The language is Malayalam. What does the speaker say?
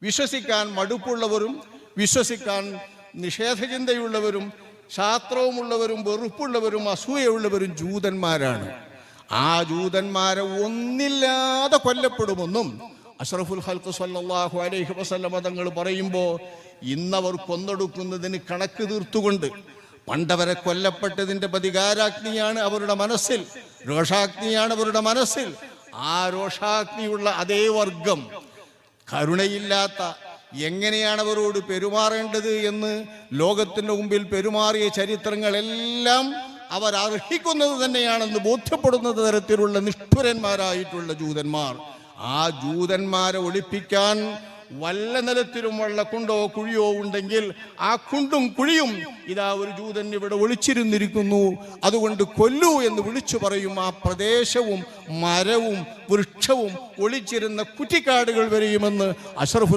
വിശ്വസിക്കാൻ മടുപ്പുള്ളവരും വിശ്വസിക്കാൻ നിഷേധചിന്തയുള്ളവരും ശാസ്ത്രവുമുള്ളവരും വെറുപ്പുള്ളവരും അസൂയുള്ളവരും ജൂതന്മാരാണ്. ആ ജൂതന്മാരെ ഒന്നില്ലാതെ കൊല്ലപ്പെടുമെന്നും അഷ്റഫുൽ ഖൽഖ് സ്വല്ലല്ലാഹു അലൈഹി വസല്ലം തങ്ങൾ പറയുമ്പോൾ ഇന്നവർ കൊന്നൊടുക്കുന്നതിന് കണക്ക് തീർത്തുകൊണ്ട് പണ്ടവരെ കൊല്ലപ്പെട്ടതിൻ്റെ പ്രതികാരാഗ്നിയാണ് അവരുടെ മനസ്സിൽ, രോഷാഗ്നിയാണ് അവരുടെ മനസ്സിൽ. ആ രോഷാഗ്നിയുള്ള അതേ വർഗം കരുണയില്ലാത്ത, എങ്ങനെയാണ് അവരോട് പെരുമാറേണ്ടത് എന്ന് ലോകത്തിൻ്റെ മുമ്പിൽ പെരുമാറിയ ചരിത്രങ്ങളെല്ലാം അവർ അർഹിക്കുന്നത് തന്നെയാണെന്ന് ബോധ്യപ്പെടുന്ന തരത്തിലുള്ള നിഷ്ഠുരന്മാരായിട്ടുള്ള ജൂതന്മാർ. ആ ജൂതന്മാരെ ഒളിപ്പിക്കാൻ വല്ല നിലത്തിലും കുണ്ടോ കുഴിയോ ഉണ്ടെങ്കിൽ ആ കുണ്ടും കുഴിയും ഇതാ ഒരു ജൂതൻ ഇവിടെ ഒളിച്ചിരുന്നിരിക്കുന്നു, അതുകൊണ്ട് കൊല്ലൂ എന്ന് വിളിച്ചു പറയും. ആ പ്രദേശവും മരവും വൃക്ഷവും ഒളിച്ചിരുന്ന കുറ്റിക്കാടുകൾ വരെയുമെന്ന് അഷ്റഫുൽ